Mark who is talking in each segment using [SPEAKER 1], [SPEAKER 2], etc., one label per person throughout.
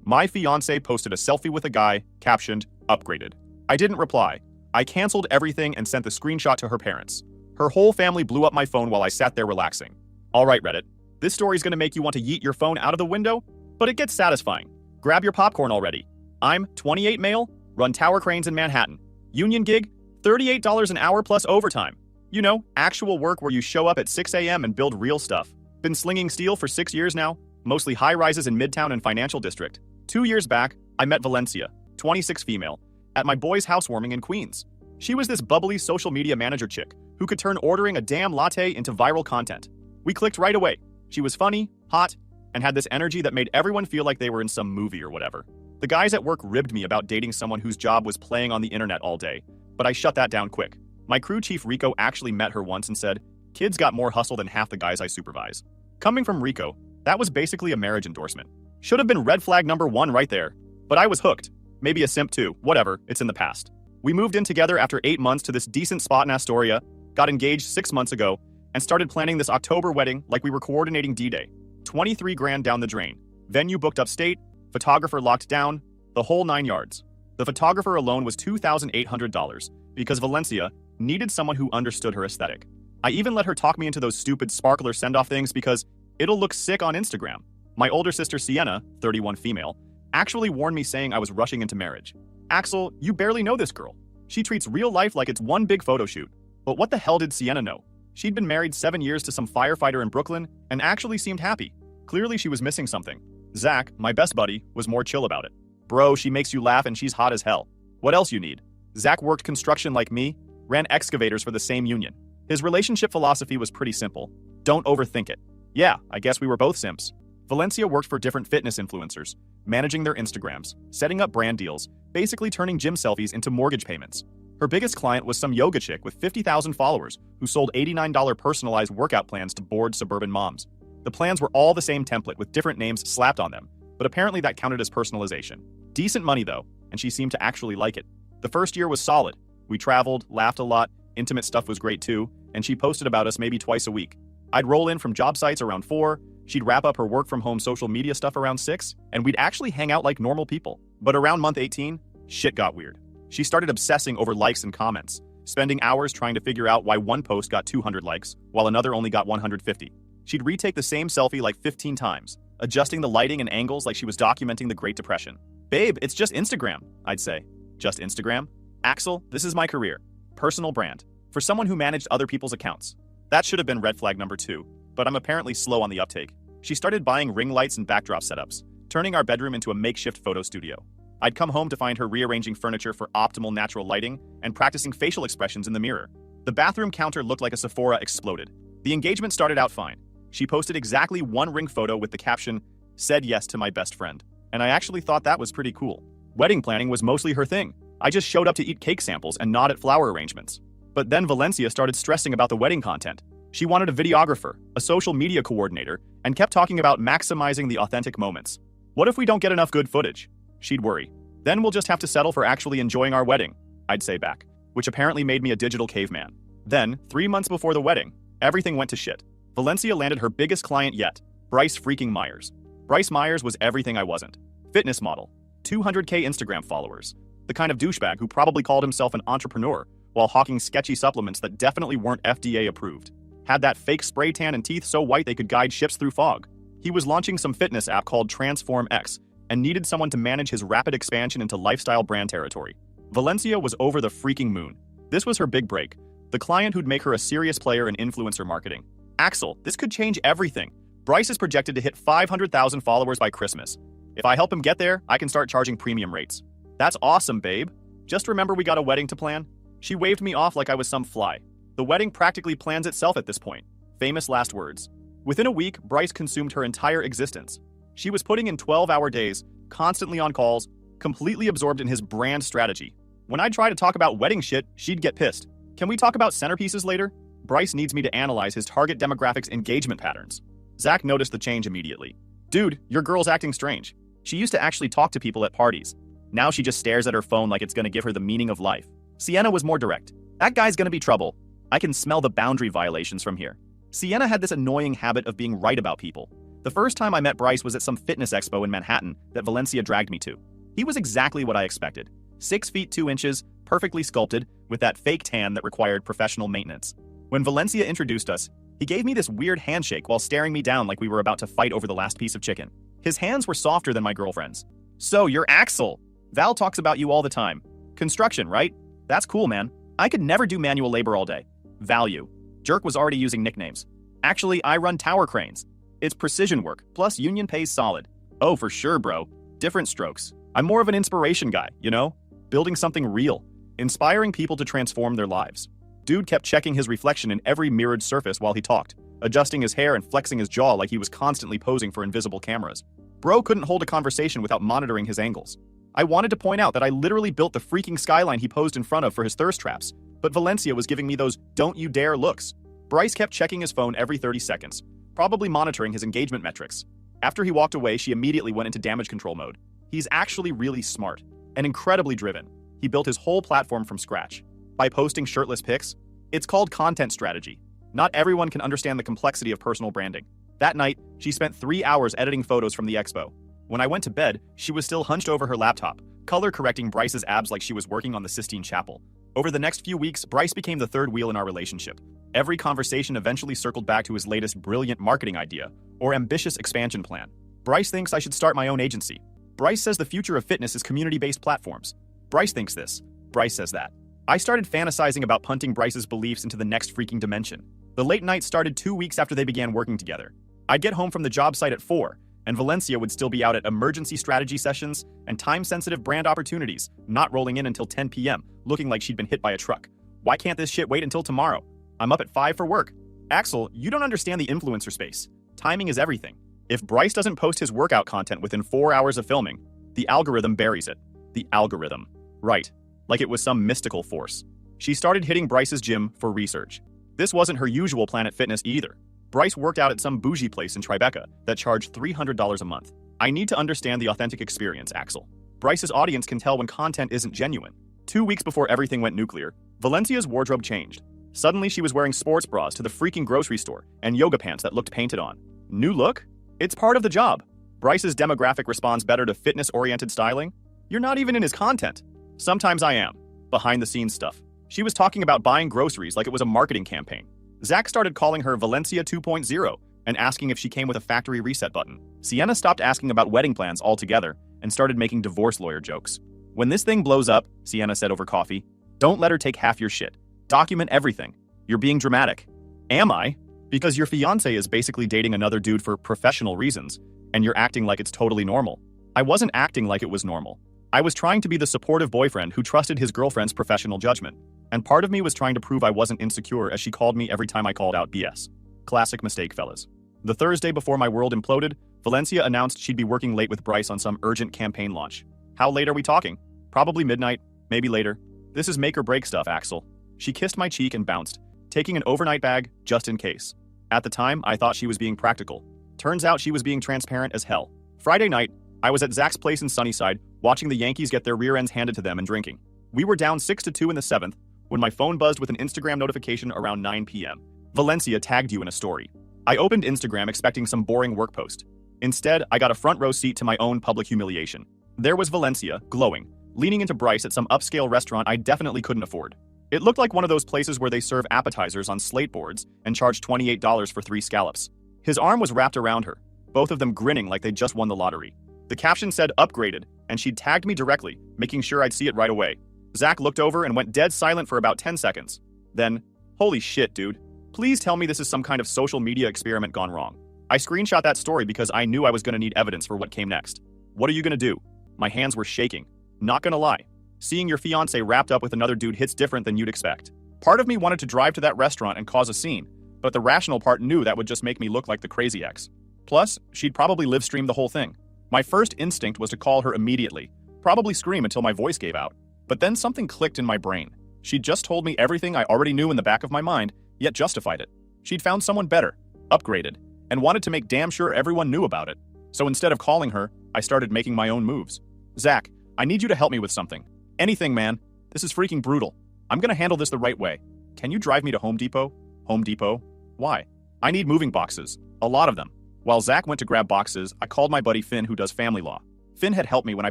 [SPEAKER 1] My fiance posted a selfie with a guy, captioned, upgraded. I didn't reply. I canceled everything and sent the screenshot to her parents. Her whole family blew up my phone while I sat there relaxing. Alright Reddit, this story's gonna make you want to yeet your phone out of the window, but it gets satisfying. Grab your popcorn already. I'm 28 male, run tower cranes in Manhattan. Union gig, $38 an hour plus overtime. You know, actual work where you show up at 6 a.m. and build real stuff. Been slinging steel for 6 years now, mostly high-rises in Midtown and Financial District. 2 years back, I met Valencia, 26 female, at my boy's housewarming in Queens. She was this bubbly social media manager chick who could turn ordering a damn latte into viral content. We clicked right away. She was funny, hot, and had this energy that made everyone feel like they were in some movie or whatever. The guys at work ribbed me about dating someone whose job was playing on the internet all day, but I shut that down quick. My crew chief Rico actually met her once and said, "Kids got more hustle than half the guys I supervise." Coming from Rico, that was basically a marriage endorsement. Should have been red flag number 1 right there. But I was hooked. Maybe a simp too, whatever, it's in the past. We moved in together after 8 months to this decent spot in Astoria, got engaged 6 months ago, and started planning this October wedding like we were coordinating D-Day. 23 grand down the drain. Venue booked upstate, photographer locked down, the whole 9 yards. The photographer alone was $2,800 because Valencia needed someone who understood her aesthetic. I even let her talk me into those stupid sparkler send-off things because it'll look sick on Instagram. My older sister Sienna, 31 female, actually warned me saying I was rushing into marriage. Axel, you barely know this girl. She treats real life like it's one big photo shoot. But what the hell did Sienna know? She'd been married 7 years to some firefighter in Brooklyn and actually seemed happy. Clearly she was missing something. Zach, my best buddy, was more chill about it. Bro, she makes you laugh and she's hot as hell. What else you need? Zach worked construction like me, ran excavators for the same union. His relationship philosophy was pretty simple. Don't overthink it. Yeah, I guess we were both simps. Valencia worked for different fitness influencers, managing their Instagrams, setting up brand deals, basically turning gym selfies into mortgage payments. Her biggest client was some yoga chick with 50,000 followers who sold $89 personalized workout plans to bored suburban moms. The plans were all the same template with different names slapped on them, but apparently that counted as personalization. Decent money though, and she seemed to actually like it. The first year was solid. We traveled, laughed a lot, intimate stuff was great too, and she posted about us maybe twice a week. I'd roll in from job sites around 4, she'd wrap up her work from home social media stuff around 6, and we'd actually hang out like normal people. But around month 18, shit got weird. She started obsessing over likes and comments, spending hours trying to figure out why one post got 200 likes, while another only got 150. She'd retake the same selfie like 15 times, adjusting the lighting and angles like she was documenting the Great Depression. Babe, it's just Instagram, I'd say. Just Instagram? Axel, this is my career. Personal brand. For someone who managed other people's accounts. That should have been red flag number 2, but I'm apparently slow on the uptake. She started buying ring lights and backdrop setups, turning our bedroom into a makeshift photo studio. I'd come home to find her rearranging furniture for optimal natural lighting and practicing facial expressions in the mirror. The bathroom counter looked like a Sephora exploded. The engagement started out fine. She posted exactly 1 ring photo with the caption, "Said yes to my best friend." And I actually thought that was pretty cool. Wedding planning was mostly her thing. I just showed up to eat cake samples and nod at flower arrangements. But then Valencia started stressing about the wedding content. She wanted a videographer, a social media coordinator, and kept talking about maximizing the authentic moments. What if we don't get enough good footage? She'd worry. Then we'll just have to settle for actually enjoying our wedding, I'd say back, which apparently made me a digital caveman. Then, 3 months before the wedding, everything went to shit. Valencia landed her biggest client yet, Bryce freaking Myers. Bryce Myers was everything I wasn't. Fitness model, 200K Instagram followers, the kind of douchebag who probably called himself an entrepreneur while hawking sketchy supplements that definitely weren't FDA approved. Had that fake spray tan and teeth so white they could guide ships through fog. He was launching some fitness app called Transform X and needed someone to manage his rapid expansion into lifestyle brand territory. Valencia was over the freaking moon. This was her big break, the client who'd make her a serious player in influencer marketing. Axel, this could change everything. Bryce is projected to hit 500,000 followers by Christmas. If I help him get there, I can start charging premium rates. That's awesome, babe. Just remember we got a wedding to plan? She waved me off like I was some fly. The wedding practically plans itself at this point. Famous last words. Within a week, Bryce consumed her entire existence. She was putting in 12-hour days, constantly on calls, completely absorbed in his brand strategy. When I'd try to talk about wedding shit, she'd get pissed. Can we talk about centerpieces later? Bryce needs me to analyze his target demographic's engagement patterns. Zach noticed the change immediately. Dude, your girl's acting strange. She used to actually talk to people at parties. Now she just stares at her phone like it's gonna give her the meaning of life. Sienna was more direct. That guy's gonna be trouble. I can smell the boundary violations from here. Sienna had this annoying habit of being right about people. The first time I met Bryce was at some fitness expo in Manhattan that Valencia dragged me to. He was exactly what I expected. 6 feet 2 inches, perfectly sculpted, with that fake tan that required professional maintenance. When Valencia introduced us, he gave me this weird handshake while staring me down like we were about to fight over the last piece of chicken. His hands were softer than my girlfriend's. "So, you're Axel. Val talks about you all the time. Construction, right? That's cool, man. I could never do manual labor all day. Value. Jerk was already using nicknames. Actually, I run tower cranes. It's precision work, plus union pays solid. Oh, for sure, bro. Different strokes. I'm more of an inspiration guy, you know? Building something real. Inspiring people to transform their lives." Dude kept checking his reflection in every mirrored surface while he talked, adjusting his hair and flexing his jaw like he was constantly posing for invisible cameras. Bro couldn't hold a conversation without monitoring his angles. I wanted to point out that I literally built the freaking skyline he posed in front of for his thirst traps, but Valencia was giving me those "don't you dare" looks. Bryce kept checking his phone every 30 seconds, probably monitoring his engagement metrics. After he walked away, she immediately went into damage control mode. He's actually really smart and incredibly driven. He built his whole platform from scratch. By posting shirtless pics? It's called content strategy. Not everyone can understand the complexity of personal branding. That night, she spent 3 hours editing photos from the expo. When I went to bed, she was still hunched over her laptop, color-correcting Bryce's abs like she was working on the Sistine Chapel. Over the next few weeks, Bryce became the third wheel in our relationship. Every conversation eventually circled back to his latest brilliant marketing idea or ambitious expansion plan. Bryce thinks I should start my own agency. Bryce says the future of fitness is community-based platforms. Bryce thinks this. Bryce says that. I started fantasizing about punting Bryce's beliefs into the next freaking dimension. The late nights started 2 weeks after they began working together. I'd get home from the job site at 4, and Valencia would still be out at emergency strategy sessions and time-sensitive brand opportunities, not rolling in until 10 p.m., looking like she'd been hit by a truck. Why can't this shit wait until tomorrow? I'm up at 5 for work. Axel, you don't understand the influencer space. Timing is everything. If Bryce doesn't post his workout content within 4 hours of filming, the algorithm buries it. The algorithm. Right. Like it was some mystical force. She started hitting Bryce's gym for research. This wasn't her usual Planet Fitness either. Bryce worked out at some bougie place in Tribeca that charged $300 a month. I need to understand the authentic experience, Axel. Bryce's audience can tell when content isn't genuine. 2 weeks before everything went nuclear, Valencia's wardrobe changed. Suddenly she was wearing sports bras to the freaking grocery store and yoga pants that looked painted on. New look? It's part of the job. Bryce's demographic responds better to fitness-oriented styling. You're not even in his content. Sometimes I am. Behind-the-scenes stuff. She was talking about buying groceries like it was a marketing campaign. Zach started calling her Valencia 2.0 and asking if she came with a factory reset button. Sienna stopped asking about wedding plans altogether and started making divorce lawyer jokes. When this thing blows up, Sienna said over coffee, don't let her take half your shit. Document everything. You're being dramatic. Am I? Because your fiancé is basically dating another dude for professional reasons, and you're acting like it's totally normal. I wasn't acting like it was normal. I was trying to be the supportive boyfriend who trusted his girlfriend's professional judgment. And part of me was trying to prove I wasn't insecure as she called me every time I called out BS. Classic mistake, fellas. The Thursday before my world imploded, Valencia announced she'd be working late with Bryce on some urgent campaign launch. How late are we talking? Probably midnight, maybe later. This is make or break stuff, Axel. She kissed my cheek and bounced, taking an overnight bag just in case. At the time, I thought she was being practical. Turns out she was being transparent as hell. Friday night, I was at Zach's place in Sunnyside, watching the Yankees get their rear ends handed to them and drinking. We were down 6-2 in the 7th, when my phone buzzed with an Instagram notification around 9 p.m. Valencia tagged you in a story. I opened Instagram expecting some boring work post. Instead, I got a front row seat to my own public humiliation. There was Valencia, glowing, leaning into Bryce at some upscale restaurant I definitely couldn't afford. It looked like one of those places where they serve appetizers on slate boards and charge $28 for 3 scallops. His arm was wrapped around her, both of them grinning like they'd just won the lottery. The caption said upgraded, and she'd tagged me directly, making sure I'd see it right away. Zach looked over and went dead silent for about 10 seconds. Then, holy shit, dude. Please tell me this is some kind of social media experiment gone wrong. I screenshot that story because I knew I was going to need evidence for what came next. What are you going to do? My hands were shaking. Not gonna lie. Seeing your fiancé wrapped up with another dude hits different than you'd expect. Part of me wanted to drive to that restaurant and cause a scene, but the rational part knew that would just make me look like the crazy ex. Plus, she'd probably live stream the whole thing. My first instinct was to call her immediately, probably scream until my voice gave out. But then something clicked in my brain. She'd just told me everything I already knew in the back of my mind, yet justified it. She'd found someone better, upgraded, and wanted to make damn sure everyone knew about it. So instead of calling her, I started making my own moves. Zach, I need you to help me with something. Anything, man. This is freaking brutal. I'm gonna handle this the right way. Can you drive me to Home Depot? Home Depot? Why? I need moving boxes. A lot of them. While Zach went to grab boxes, I called my buddy Finn who does family law. Finn had helped me when I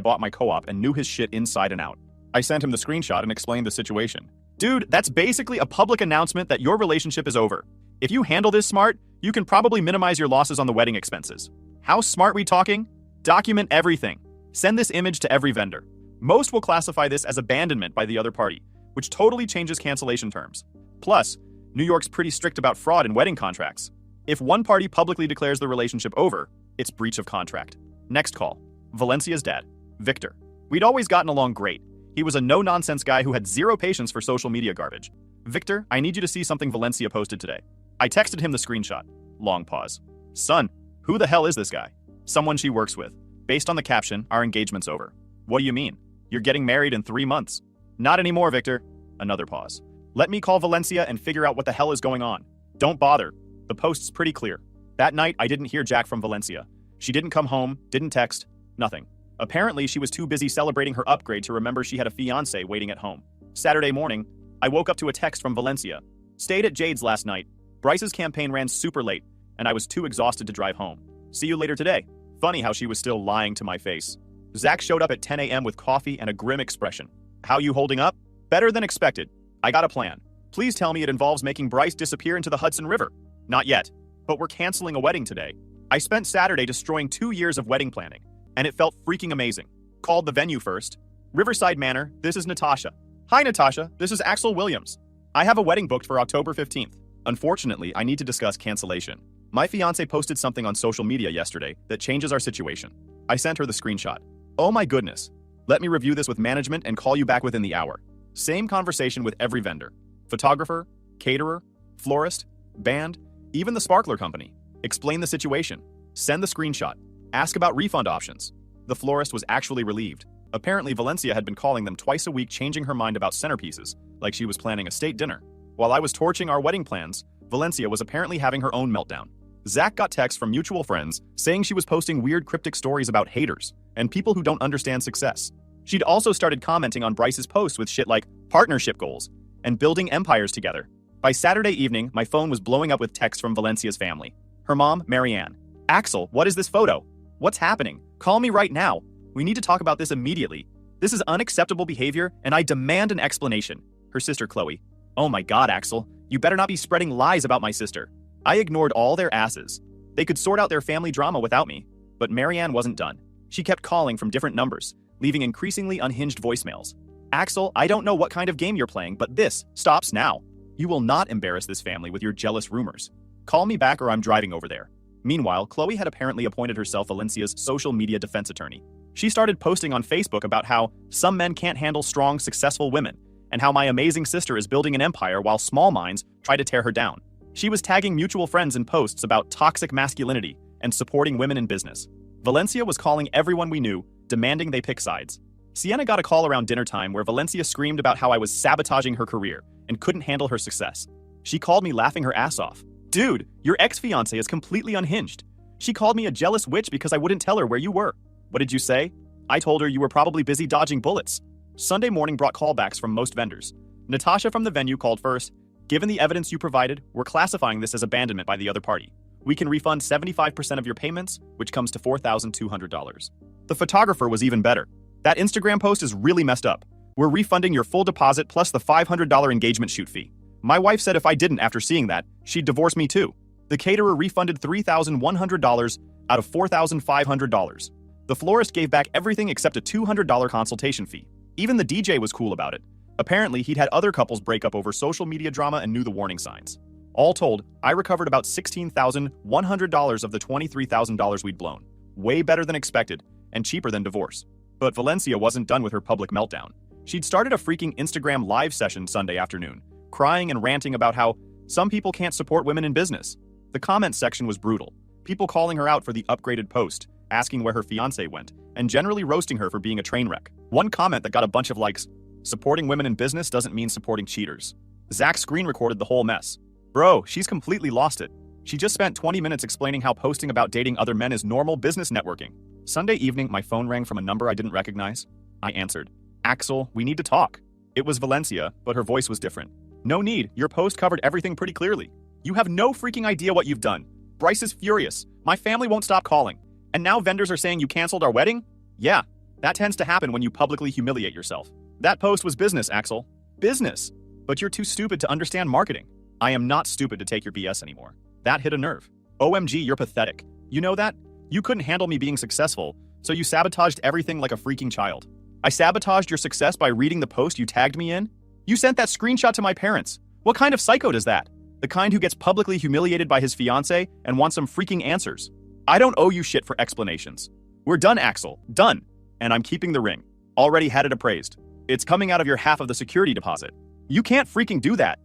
[SPEAKER 1] bought my co-op and knew his shit inside and out. I sent him the screenshot and explained the situation. Dude, that's basically a public announcement that your relationship is over. If you handle this smart, you can probably minimize your losses on the wedding expenses. How smart we talking? Document everything. Send this image to every vendor. Most will classify this as abandonment by the other party, which totally changes cancellation terms. Plus, New York's pretty strict about fraud in wedding contracts. If one party publicly declares the relationship over, it's breach of contract. Next call. Valencia's dad, Victor. We'd always gotten along great. He was a no-nonsense guy who had zero patience for social media garbage. Victor, I need you to see something Valencia posted today. I texted him the screenshot. Long pause. Son, who the hell is this guy? Someone she works with. Based on the caption, our engagement's over. What do you mean? You're getting married in 3 months. Not anymore, Victor. Another pause. Let me call Valencia and figure out what the hell is going on. Don't bother. The post's pretty clear. That night, I didn't hear Jack from Valencia. She didn't come home, didn't text, nothing. Apparently, she was too busy celebrating her upgrade to remember she had a fiancé waiting at home. Saturday morning, I woke up to a text from Valencia. Stayed at Jade's last night. Bryce's campaign ran super late, and I was too exhausted to drive home. See you later today. Funny how she was still lying to my face. Zach showed up at 10 a.m. with coffee and a grim expression. How you holding up? Better than expected. I got a plan. Please tell me it involves making Bryce disappear into the Hudson River. Not yet, but we're canceling a wedding today. I spent Saturday destroying 2 years of wedding planning, and it felt freaking amazing. Called the venue first. Riverside Manor, this is Natasha. Hi Natasha, this is Axel Williams. I have a wedding booked for October 15th. Unfortunately, I need to discuss cancellation. My fiancé posted something on social media yesterday that changes our situation. I sent her the screenshot. Oh my goodness. Let me review this with management and call you back within the hour. Same conversation with every vendor. Photographer, caterer, florist, band, even the sparkler company. Explain the situation. Send the screenshot. Ask about refund options. The florist was actually relieved. Apparently, Valencia had been calling them twice a week, changing her mind about centerpieces, like she was planning a state dinner. While I was torching our wedding plans, Valencia was apparently having her own meltdown. Zach got texts from mutual friends saying she was posting weird cryptic stories about haters and people who don't understand success. She'd also started commenting on Bryce's posts with shit like partnership goals and building empires together. By Saturday evening, my phone was blowing up with texts from Valencia's family. Her mom, Marianne. Axel, what is this photo? What's happening? Call me right now. We need to talk about this immediately. This is unacceptable behavior, and I demand an explanation. Her sister, Chloe. Oh my god, Axel. You better not be spreading lies about my sister. I ignored all their asses. They could sort out their family drama without me. But Marianne wasn't done. She kept calling from different numbers, leaving increasingly unhinged voicemails. Axel, I don't know what kind of game you're playing, but this stops now. You will not embarrass this family with your jealous rumors. Call me back or I'm driving over there. Meanwhile, Chloe had apparently appointed herself Valencia's social media defense attorney. She started posting on Facebook about how some men can't handle strong, successful women, and how my amazing sister is building an empire while small minds try to tear her down. She was tagging mutual friends in posts about toxic masculinity and supporting women in business. Valencia was calling everyone we knew, demanding they pick sides. Sienna got a call around dinner time where Valencia screamed about how I was sabotaging her career and couldn't handle her success. She called me laughing her ass off. Dude, your ex-fiancé is completely unhinged. She called me a jealous witch because I wouldn't tell her where you were. What did you say? I told her you were probably busy dodging bullets. Sunday morning brought callbacks from most vendors. Natasha from the venue called first. Given the evidence you provided, we're classifying this as abandonment by the other party. We can refund 75% of your payments, which comes to $4,200. The photographer was even better. That Instagram post is really messed up. We're refunding your full deposit plus the $500 engagement shoot fee. My wife said if I didn't after seeing that, she'd divorce me too. The caterer refunded $3,100 out of $4,500. The florist gave back everything except a $200 consultation fee. Even the DJ was cool about it. Apparently, he'd had other couples break up over social media drama and knew the warning signs. All told, I recovered about $16,100 of the $23,000 we'd blown. Way better than expected, and cheaper than divorce. But Valencia wasn't done with her public meltdown. She'd started a freaking Instagram live session Sunday afternoon, crying and ranting about how some people can't support women in business. The comment section was brutal. People calling her out for the upgraded post, asking where her fiancé went, and generally roasting her for being a train wreck. One comment that got a bunch of likes: supporting women in business doesn't mean supporting cheaters. Zach screen recorded the whole mess. Bro, she's completely lost it. She just spent 20 minutes explaining how posting about dating other men is normal business networking. Sunday evening, my phone rang from a number I didn't recognize. I answered. Axel, we need to talk. It was Valencia, but her voice was different. No need, your post covered everything pretty clearly. You have no freaking idea what you've done. Bryce is furious. My family won't stop calling. And now vendors are saying you canceled our wedding? Yeah, that tends to happen when you publicly humiliate yourself. That post was business, Axel. Business. But you're too stupid to understand marketing. I am not stupid to take your BS anymore. That hit a nerve. OMG, you're pathetic. You know that? You couldn't handle me being successful, so you sabotaged everything like a freaking child. I sabotaged your success by reading the post you tagged me in? You sent that screenshot to my parents. What kind of psycho does that? The kind who gets publicly humiliated by his fiancé and wants some freaking answers. I don't owe you shit for explanations. We're done, Axel. Done. And I'm keeping the ring. Already had it appraised. It's coming out of your half of the security deposit. You can't freaking do that.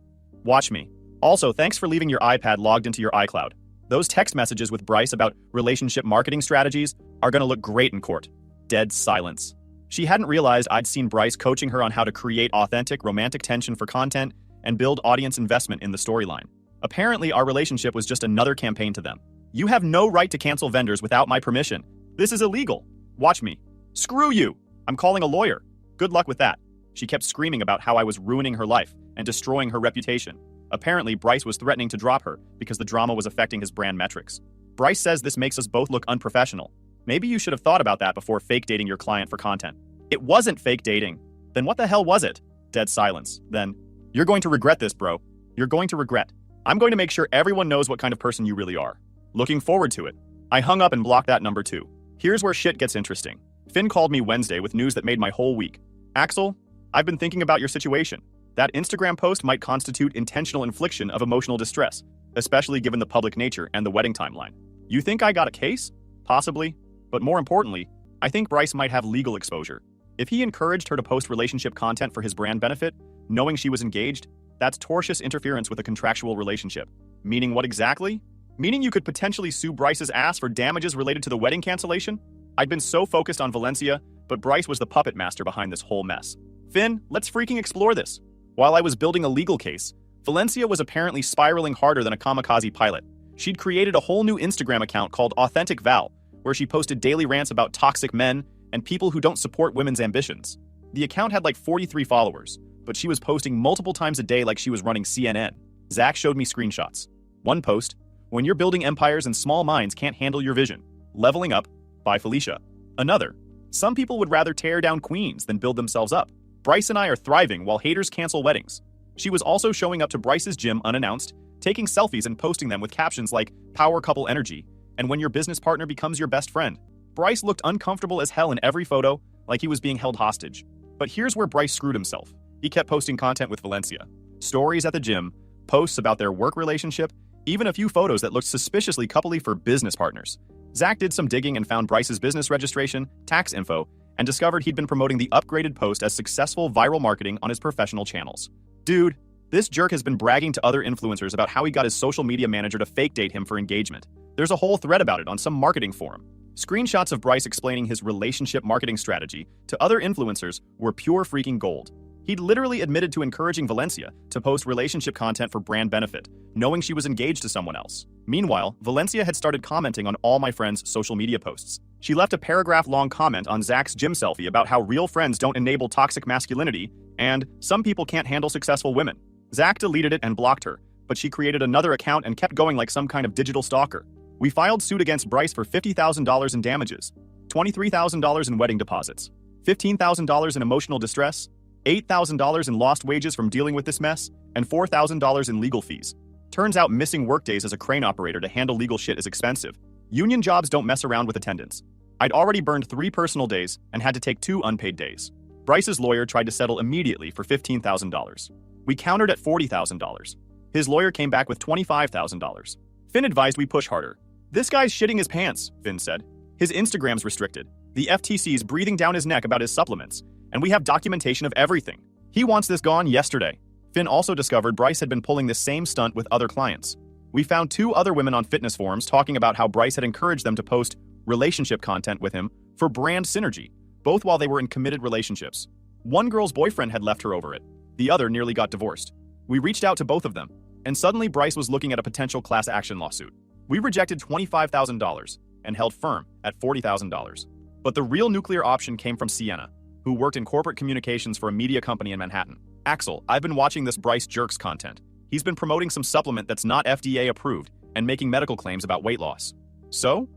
[SPEAKER 1] Watch me. Also, thanks for leaving your iPad logged into your iCloud. Those text messages with Bryce about relationship marketing strategies are gonna look great in court. Dead silence. She hadn't realized I'd seen Bryce coaching her on how to create authentic romantic tension for content and build audience investment in the storyline. Apparently, our relationship was just another campaign to them. You have no right to cancel vendors without my permission. This is illegal. Watch me. Screw you. I'm calling a lawyer. Good luck with that. She kept screaming about how I was ruining her life and destroying her reputation. Apparently, Bryce was threatening to drop her because the drama was affecting his brand metrics. Bryce says this makes us both look unprofessional. Maybe you should have thought about that before fake dating your client for content. It wasn't fake dating. Then what the hell was it? Dead silence. Then, you're going to regret this, bro. You're going to regret. I'm going to make sure everyone knows what kind of person you really are. Looking forward to it. I hung up and blocked that number too. Here's where shit gets interesting. Finn called me Wednesday with news that made my whole week. Axel, I've been thinking about your situation. That Instagram post might constitute intentional infliction of emotional distress, especially given the public nature and the wedding timeline. You think I got a case? Possibly. But more importantly, I think Bryce might have legal exposure. If he encouraged her to post relationship content for his brand benefit, knowing she was engaged, that's tortious interference with a contractual relationship. Meaning what exactly? Meaning you could potentially sue Bryce's ass for damages related to the wedding cancellation? I'd been so focused on Valencia, but Bryce was the puppet master behind this whole mess. Finn, let's freaking explore this. While I was building a legal case, Valencia was apparently spiraling harder than a kamikaze pilot. She'd created a whole new Instagram account called Authentic Val, where she posted daily rants about toxic men and people who don't support women's ambitions. The account had like 43 followers, but she was posting multiple times a day like she was running CNN. Zach showed me screenshots. One post, when you're building empires and small minds can't handle your vision. Leveling up, by Felicia. Another, some people would rather tear down queens than build themselves up. Bryce and I are thriving while haters cancel weddings. She was also showing up to Bryce's gym unannounced, taking selfies and posting them with captions like power couple energy and when your business partner becomes your best friend. Bryce looked uncomfortable as hell in every photo, like he was being held hostage. But here's where Bryce screwed himself. He kept posting content with Valencia. Stories at the gym, posts about their work relationship, even a few photos that looked suspiciously coupley for business partners. Zach did some digging and found Bryce's business registration, tax info, and discovered he'd been promoting the upgraded post as successful viral marketing on his professional channels. Dude, this jerk has been bragging to other influencers about how he got his social media manager to fake date him for engagement. There's a whole thread about it on some marketing forum. Screenshots of Bryce explaining his relationship marketing strategy to other influencers were pure freaking gold. He'd literally admitted to encouraging Valencia to post relationship content for brand benefit, knowing she was engaged to someone else. Meanwhile, Valencia had started commenting on all my friends' social media posts. She left a paragraph-long comment on Zach's gym selfie about how real friends don't enable toxic masculinity and some people can't handle successful women. Zach deleted it and blocked her, but she created another account and kept going like some kind of digital stalker. We filed suit against Bryce for $50,000 in damages, $23,000 in wedding deposits, $15,000 in emotional distress, $8,000 in lost wages from dealing with this mess, and $4,000 in legal fees. Turns out missing workdays as a crane operator to handle legal shit is expensive. Union jobs don't mess around with attendance. I'd already burned 3 personal days and had to take 2 unpaid days. Bryce's lawyer tried to settle immediately for $15,000. We countered at $40,000. His lawyer came back with $25,000. Finn advised we push harder. This guy's shitting his pants, Finn said. His Instagram's restricted. The FTC's breathing down his neck about his supplements, and we have documentation of everything. He wants this gone yesterday. Finn also discovered Bryce had been pulling this same stunt with other clients. We found 2 other women on fitness forums talking about how Bryce had encouraged them to post relationship content with him for brand synergy, both while they were in committed relationships. One girl's boyfriend had left her over it. The other nearly got divorced. We reached out to both of them, and suddenly Bryce was looking at a potential class action lawsuit. We rejected $25,000 and held firm at $40,000. But the real nuclear option came from Sienna, who worked in corporate communications for a media company in Manhattan. Axel, I've been watching this Bryce jerk's content. He's been promoting some supplement that's not FDA approved and making medical claims about weight loss. So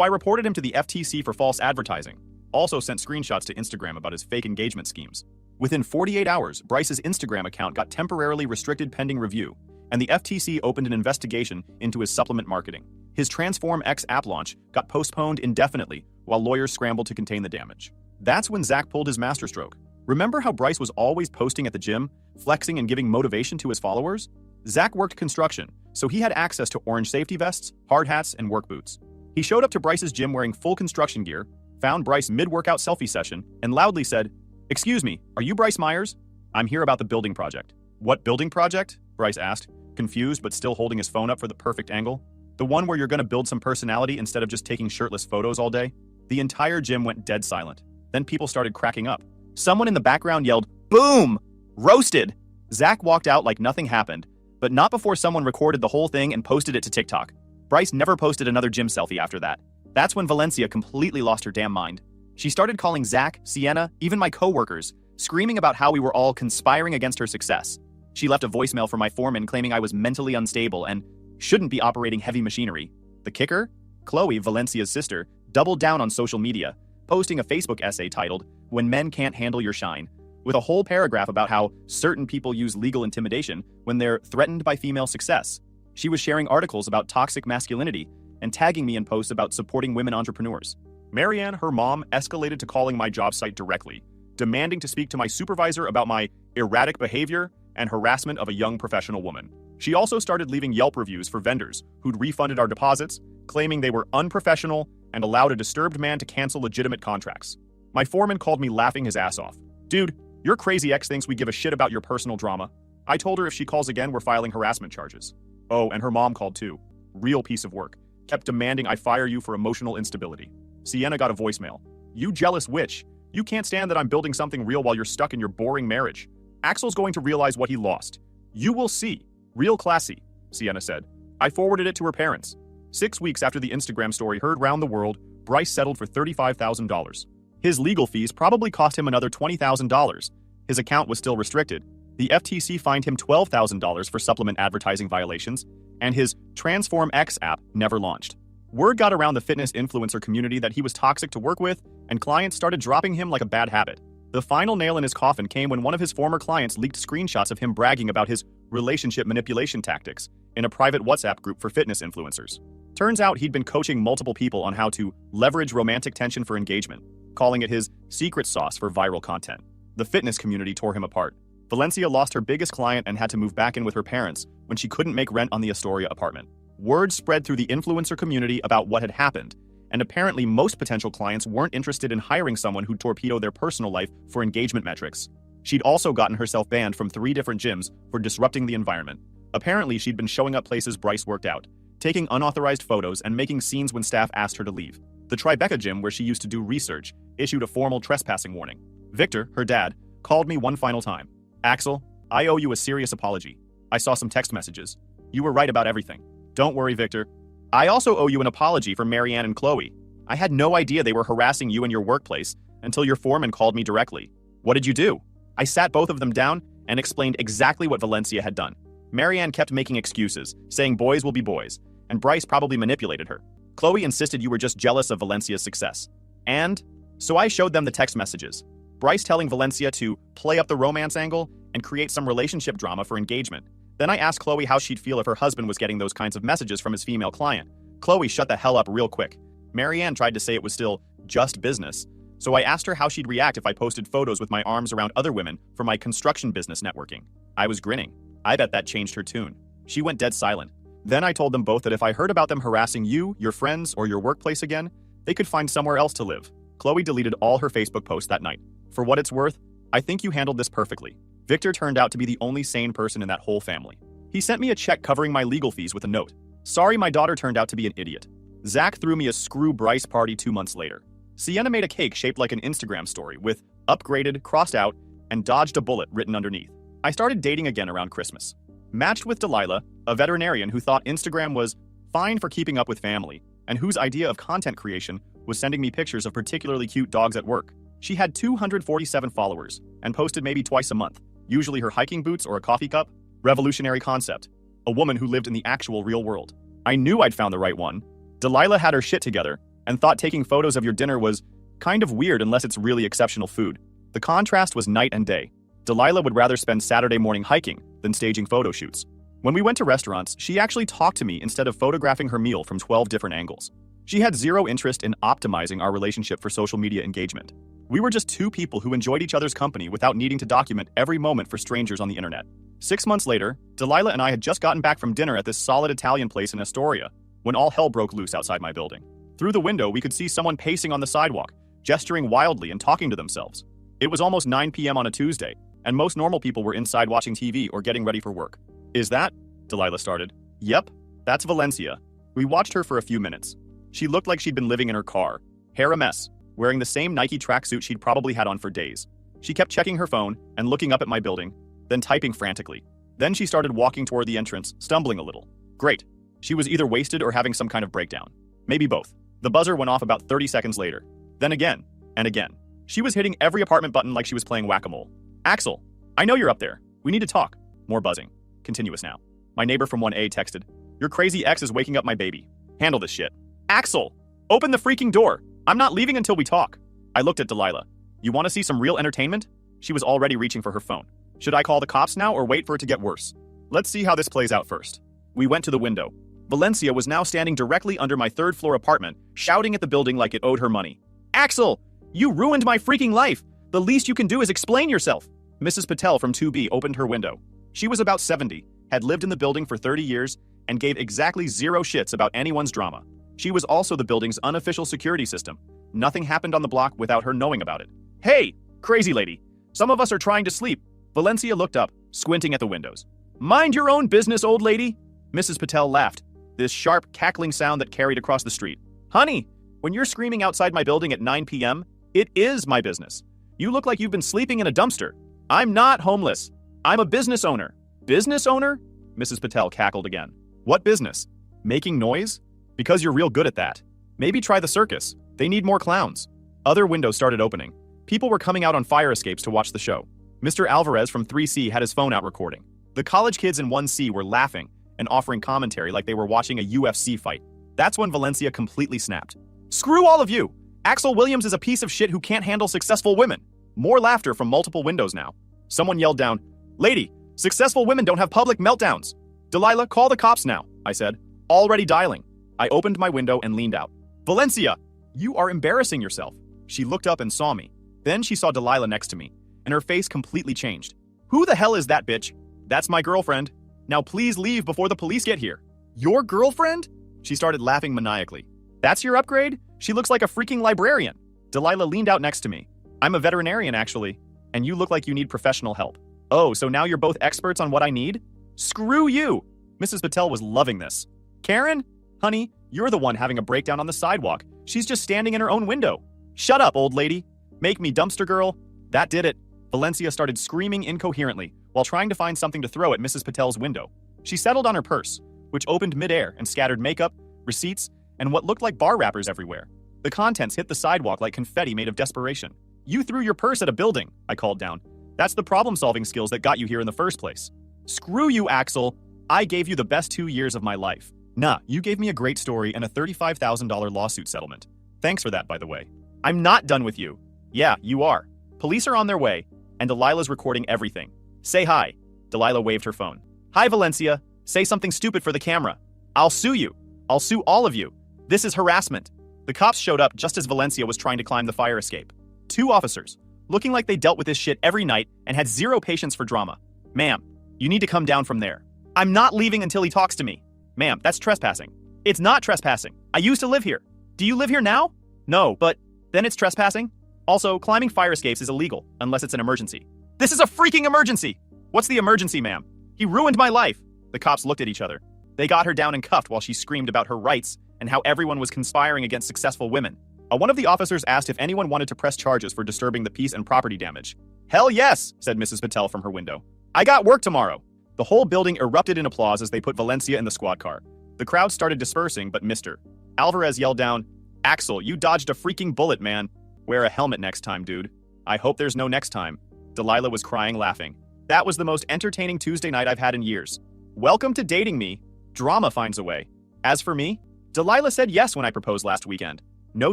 [SPEAKER 1] I reported him to the FTC for false advertising, also sent screenshots to Instagram about his fake engagement schemes. Within 48 hours, Bryce's Instagram account got temporarily restricted pending review, and the FTC opened an investigation into his supplement marketing. His Transform X app launch got postponed indefinitely while lawyers scrambled to contain the damage. That's when Zach pulled his masterstroke. Remember how Bryce was always posting at the gym, flexing and giving motivation to his followers? Zach worked construction, so he had access to orange safety vests, hard hats, and work boots. He showed up to Bryce's gym wearing full construction gear, found Bryce mid-workout selfie session, and loudly said, "Excuse me, are you Bryce Myers? I'm here about the building project." "What building project?" Bryce asked, confused but still holding his phone up for the perfect angle. "The one where you're gonna build some personality instead of just taking shirtless photos all day?" The entire gym went dead silent. Then people started cracking up. Someone in the background yelled, "Boom! Roasted!" Zach walked out like nothing happened, but not before someone recorded the whole thing and posted it to TikTok. Bryce never posted another gym selfie after that. That's when Valencia completely lost her damn mind. She started calling Zach, Sienna, even my coworkers, screaming about how we were all conspiring against her success. She left a voicemail for my foreman claiming I was mentally unstable and shouldn't be operating heavy machinery. The kicker? Chloe, Valencia's sister, doubled down on social media, posting a Facebook essay titled, "When Men Can't Handle Your Shine," with a whole paragraph about how certain people use legal intimidation when they're threatened by female success. She was sharing articles about toxic masculinity and tagging me in posts about supporting women entrepreneurs. Marianne, her mom, escalated to calling my job site directly, demanding to speak to my supervisor about my erratic behavior and harassment of a young professional woman. She also started leaving Yelp reviews for vendors who'd refunded our deposits, claiming they were unprofessional and allowed a disturbed man to cancel legitimate contracts. My foreman called me laughing his ass off. "Dude, your crazy ex thinks we give a shit about your personal drama." I told her if she calls again, we're filing harassment charges. Oh, and her mom called too. Real piece of work. Kept demanding I fire you for emotional instability. Sienna got a voicemail. "You jealous witch. You can't stand that I'm building something real while you're stuck in your boring marriage. Axel's going to realize what he lost. You will see. Real classy," Sienna said. I forwarded it to her parents. 6 weeks after the Instagram story heard round the world, Bryce settled for $35,000. His legal fees probably cost him another $20,000. His account was still restricted. The FTC fined him $12,000 for supplement advertising violations, and his Transform X app never launched. Word got around the fitness influencer community that he was toxic to work with, and clients started dropping him like a bad habit. The final nail in his coffin came when one of his former clients leaked screenshots of him bragging about his relationship manipulation tactics in a private WhatsApp group for fitness influencers. Turns out he'd been coaching multiple people on how to leverage romantic tension for engagement, calling it his secret sauce for viral content. The fitness community tore him apart. Valencia lost her biggest client and had to move back in with her parents when she couldn't make rent on the Astoria apartment. Word spread through the influencer community about what had happened, and apparently most potential clients weren't interested in hiring someone who'd torpedo their personal life for engagement metrics. She'd also gotten herself banned from 3 different gyms for disrupting the environment. Apparently, she'd been showing up places Bryce worked out, taking unauthorized photos and making scenes when staff asked her to leave. The Tribeca gym, where she used to do research, issued a formal trespassing warning. Victor, her dad, called me one final time. "Axel, I owe you a serious apology. I saw some text messages. You were right about everything. Don't worry, Victor. I also owe you an apology for Marianne and Chloe. I had no idea they were harassing you in your workplace until your foreman called me directly. What did you do?" I sat both of them down and explained exactly what Valencia had done. Marianne kept making excuses, saying boys will be boys, and Bryce probably manipulated her. Chloe insisted you were just jealous of Valencia's success. And so I showed them the text messages. Bryce telling Valencia to play up the romance angle and create some relationship drama for engagement. Then I asked Chloe how she'd feel if her husband was getting those kinds of messages from his female client. Chloe shut the hell up real quick. Marianne tried to say it was still just business, so I asked her how she'd react if I posted photos with my arms around other women for my construction business networking. I was grinning. I bet that changed her tune. She went dead silent. Then I told them both that if I heard about them harassing you, your friends, or your workplace again, they could find somewhere else to live. Chloe deleted all her Facebook posts that night. For what it's worth, I think you handled this perfectly. Victor turned out to be the only sane person in that whole family. He sent me a check covering my legal fees with a note. Sorry my daughter turned out to be an idiot. Zach threw me a screw Bryce party 2 months later. Sienna made a cake shaped like an Instagram story with upgraded, crossed out, and dodged a bullet written underneath. I started dating again around Christmas. Matched with Delilah, a veterinarian who thought Instagram was fine for keeping up with family, and whose idea of content creation was sending me pictures of particularly cute dogs at work. She had 247 followers and posted maybe twice a month, usually her hiking boots or a coffee cup. Revolutionary concept. A woman who lived in the actual real world. I knew I'd found the right one. Delilah had her shit together and thought taking photos of your dinner was kind of weird unless it's really exceptional food. The contrast was night and day. Delilah would rather spend Saturday morning hiking than staging photo shoots. When we went to restaurants, she actually talked to me instead of photographing her meal from 12 different angles. She had zero interest in optimizing our relationship for social media engagement. We were just two people who enjoyed each other's company without needing to document every moment for strangers on the internet. 6 months later, Delilah and I had just gotten back from dinner at this solid Italian place in Astoria when all hell broke loose outside my building. Through the window, we could see someone pacing on the sidewalk, gesturing wildly and talking to themselves. It was almost 9 p.m. on a Tuesday, and most normal people were inside watching TV or getting ready for work. Is that? Delilah started. Yep, that's Valencia. We watched her for a few minutes. She looked like she'd been living in her car, hair a mess, wearing the same Nike tracksuit she'd probably had on for days. She kept checking her phone and looking up at my building, then typing frantically. Then she started walking toward the entrance, stumbling a little. Great. She was either wasted or having some kind of breakdown. Maybe both. The buzzer went off about 30 seconds later. Then again, and again. She was hitting every apartment button like she was playing whack-a-mole. Axel, I know you're up there. We need to talk. More buzzing. Continuous now. My neighbor from 1A texted, your crazy ex is waking up my baby. Handle this shit. Axel, open the freaking door. I'm not leaving until we talk. I looked at Delilah. You want to see some real entertainment? She was already reaching for her phone. Should I call the cops now or wait for it to get worse? Let's see how this plays out first. We went to the window. Valencia was now standing directly under my third-floor apartment, shouting at the building like it owed her money. Axel, you ruined my freaking life. The least you can do is explain yourself. Mrs. Patel from 2B opened her window. She was about 70, had lived in the building for 30 years, and gave exactly zero shits about anyone's drama. She was also the building's unofficial security system. Nothing happened on the block without her knowing about it. Hey, crazy lady. Some of us are trying to sleep. Valencia looked up, squinting at the windows. Mind your own business, old lady. Mrs. Patel laughed, this sharp, cackling sound that carried across the street. Honey, when you're screaming outside my building at 9 p.m., it is my business. You look like you've been sleeping in a dumpster. I'm not homeless. I'm a business owner. Business owner? Mrs. Patel cackled again. What business? Making noise? Because you're real good at that. Maybe try the circus. They need more clowns. Other windows started opening. People were coming out on fire escapes to watch the show. Mr. Alvarez from 3C had his phone out recording. The college kids in 1C were laughing and offering commentary like they were watching a UFC fight. That's when Valencia completely snapped. Screw all of you! Axel Williams is a piece of shit who can't handle successful women. More laughter from multiple windows now. Someone yelled down, Lady, successful women don't have public meltdowns. Delilah, call the cops now, I said. Already dialing. I opened my window and leaned out. Valencia, you are embarrassing yourself. She looked up and saw me. Then she saw Delilah next to me, and her face completely changed. Who the hell is that bitch? That's my girlfriend. Now please leave before the police get here. Your girlfriend? She started laughing maniacally. That's your upgrade? She looks like a freaking librarian. Delilah leaned out next to me. I'm a veterinarian, actually, and you look like you need professional help. Oh, so now you're both experts on what I need? Screw you! Mrs. Patel was loving this. Karen? Honey, you're the one having a breakdown on the sidewalk. She's just standing in her own window. Shut up, old lady. Make me dumpster girl. That did it. Valencia started screaming incoherently while trying to find something to throw at Mrs. Patel's window. She settled on her purse, which opened midair and scattered makeup, receipts, and what looked like bar wrappers everywhere. The contents hit the sidewalk like confetti made of desperation. You threw your purse at a building, I called down. That's the problem-solving skills that got you here in the first place. Screw you, Axel. I gave you the best 2 years of my life. Nah, you gave me a great story and a $35,000 lawsuit settlement. Thanks for that, by the way. I'm not done with you. Yeah, you are. Police are on their way, and Delilah's recording everything. Say hi. Delilah waved her phone. Hi, Valencia. Say something stupid for the camera. I'll sue you. I'll sue all of you. This is harassment. The cops showed up just as Valencia was trying to climb the fire escape. 2 officers, looking like they dealt with this shit every night and had zero patience for drama. Ma'am, you need to come down from there. I'm not leaving until he talks to me. Ma'am, that's trespassing. It's not trespassing. I used to live here. Do you live here now? No, but then it's trespassing? Also, climbing fire escapes is illegal unless it's an emergency. This is a freaking emergency! What's the emergency, ma'am? He ruined my life. The cops looked at each other. They got her down and cuffed while she screamed about her rights and how everyone was conspiring against successful women. One of the officers asked if anyone wanted to press charges for disturbing the peace and property damage. Hell yes, said Mrs. Patel from her window. I got work tomorrow. The whole building erupted in applause as they put Valencia in the squad car. The crowd started dispersing, but Mr. Alvarez yelled down, Axel, you dodged a freaking bullet, man. Wear a helmet next time, dude. I hope there's no next time. Delilah was crying, laughing. That was the most entertaining Tuesday night I've had in years. Welcome to dating me. Drama finds a way. As for me, Delilah said yes when I proposed last weekend. No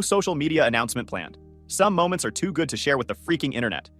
[SPEAKER 1] social media announcement planned. Some moments are too good to share with the freaking internet.